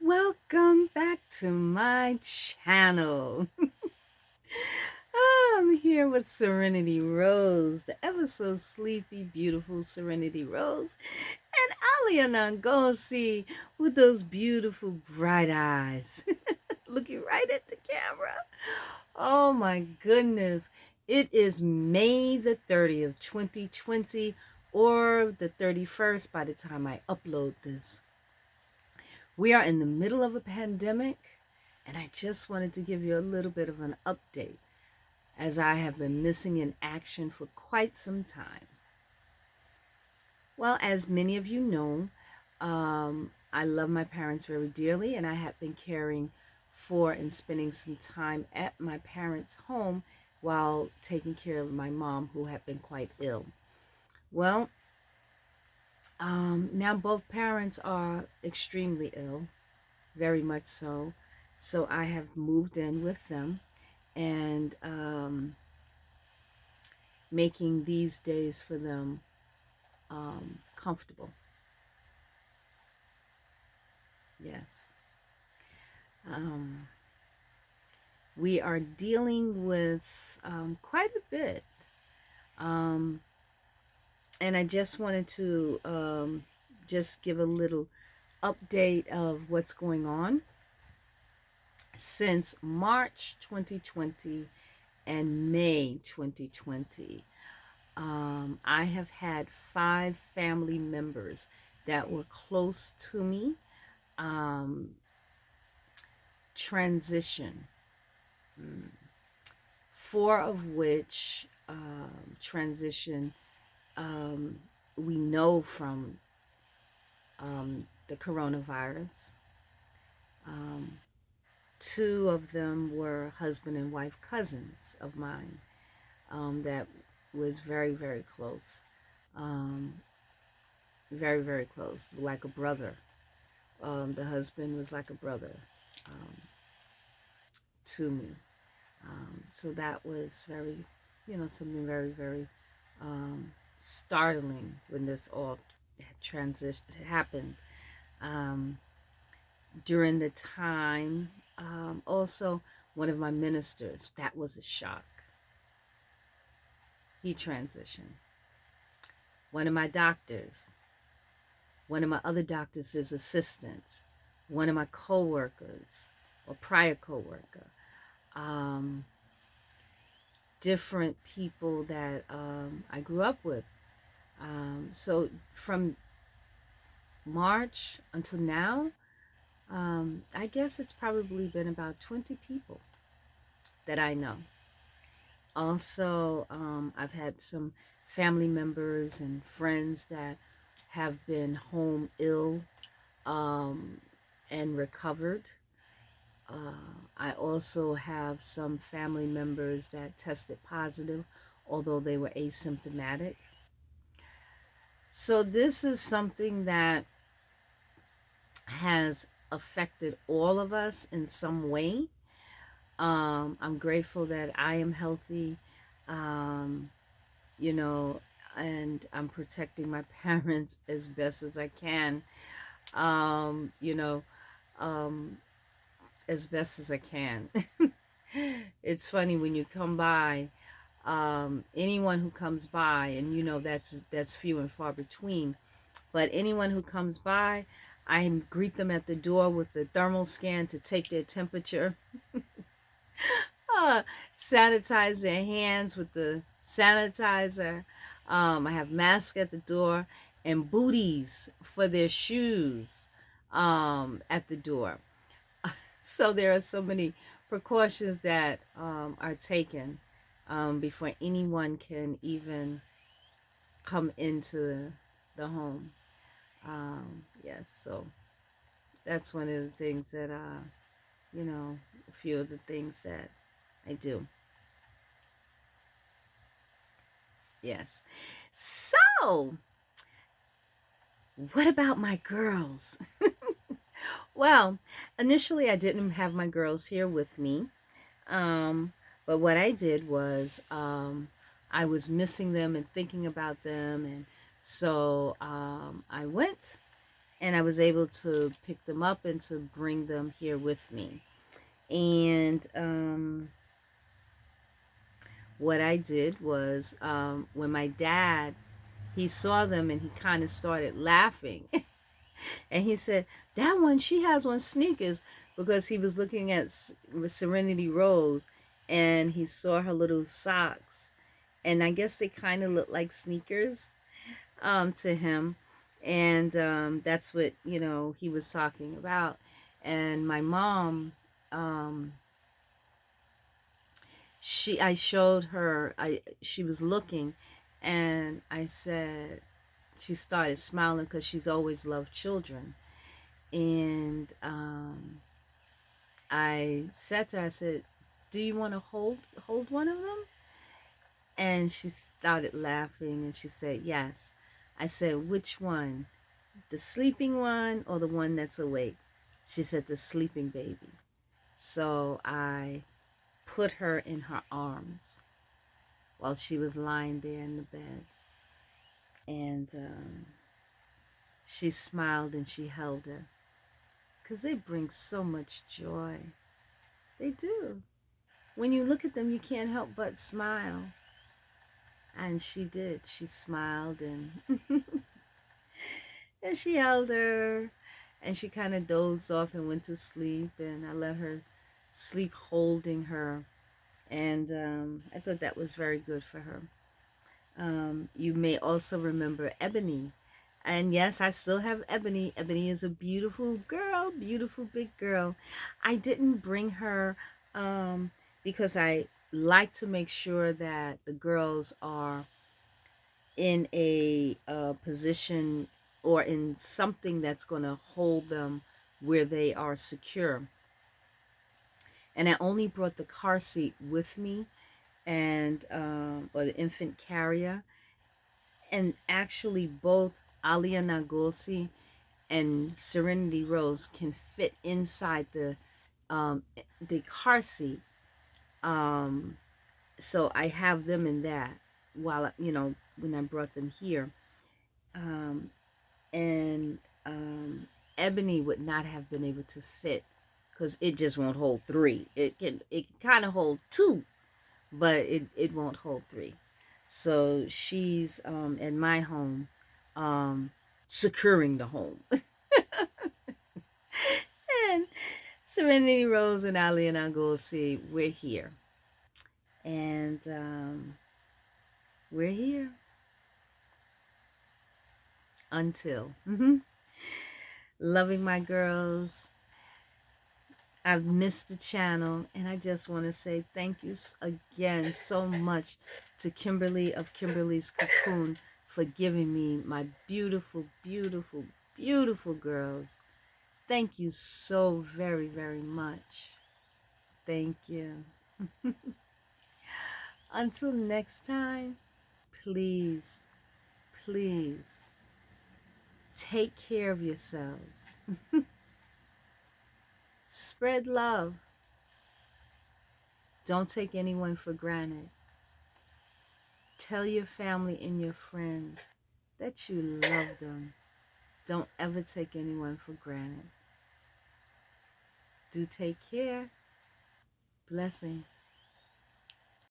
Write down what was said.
Welcome back to my channel. I'm here with Serenity Rose, the ever so sleepy, beautiful Serenity Rose, and Aaleyah Ngozi with those beautiful bright eyes, looking right at the camera. Oh my goodness. It is May the 30th, 2020, or the 31st by the time I upload this. We are in the middle of a pandemic, and I just wanted to give you a little bit of an update as I have been missing in action for quite some time. Well, as many of you know, I love my parents very dearly, and I have been caring for and spending some time at my parents' home while taking care of my mom, who had been quite ill. Well, now both parents are extremely ill, very much so. So I have moved in with them and making these days for them comfortable. Yes. Um, we are dealing with quite a bit. Um, and I just wanted to just give a little update of what's going on. Since March 2020 and May 2020, I have had 5 family members that were close to me transition. 4 of which transition we know from the coronavirus. 2 of them were husband and wife cousins of mine that was very, very close. Very, very close, like a brother. The husband was like a brother um, to me. So that was very, something very, very startling when this all transition happened. Um, During the time, also one of my ministers, that was a shock. He transitioned. One of my doctors, one of my other doctors' assistants, one of my coworkers or prior coworker, um, different people that I grew up with. So from March until now, I guess it's probably been about 20 people that I know. Also, I've had some family members and friends that have been home ill and recovered. I also have some family members that tested positive, although they were asymptomatic. So this is something that has affected all of us in some way. I'm grateful that I am healthy, um, you know, and I'm protecting my parents as best as I can, um, you know, um, as best as I can. It's funny when you come by, anyone who comes by, and that's few and far between, but anyone who comes by, I greet them at the door with the thermal scan to take their temperature. uh, Sanitize their hands with the sanitizer. I have masks at the door and booties for their shoes at the door. So there are so many precautions that are taken before anyone can even come into the home. Yes, so that's one of the things that, a few of the things that I do. Yes. So, what about my girls? Well, initially I didn't have my girls here with me. Um, but what I did was I was missing them and thinking about them. And so I went and I was able to pick them up and to bring them here with me. And what I did was, when my dad, he saw them and he kind of started laughing. And he said, "That one, she has on sneakers," because he was looking at Serenity Rose and he saw her little socks. And I guess they kind of look like sneakers, to him. And that's what, he was talking about. And my mom, um, I showed her, she was looking, and I said, she started smiling because she's always loved children. And I said to her, I said, "Do you want to hold one of them?" And she started laughing and she said, "Yes." I said, "Which one? The sleeping one or the one that's awake?" She said, "The sleeping baby." So I put her in her arms while she was lying there in the bed. And she smiled and she held her, because they bring so much joy. They do. When you look at them, you can't help but smile. And she did. She smiled and and she held her, and she kind of dozed off and went to sleep, and I let her sleep holding her. And I thought that was very good for her. You may also remember Ebony. And yes, I still have Ebony. Ebony is a beautiful girl, beautiful big girl. I didn't bring her because I like to make sure that the girls are in a position or in something that's going to hold them where they are secure. And I only brought the car seat with me, and or the infant carrier. And actually, both Aaleyah Ngozi and Serenity Rose can fit inside the car seat. Um, so I have them in that while when I brought them here. Um, and Ebony would not have been able to fit because it just won't hold three. It can kind of hold two, but it won't hold three. So she's in my home, um, securing the home. And Serenity Rose and Ali and I go see, we're here. And we're here until loving my girls. I've missed the channel, and I just want to say thank you again so much to Kimberly of Kimberly's Cocoon for giving me my beautiful, beautiful, beautiful girls. Thank you so very, very much. Thank you. Until next time, please, please take care of yourselves. Spread love. Don't take anyone for granted. Tell your family and your friends that you love them. Don't ever take anyone for granted. Do take care. Blessings.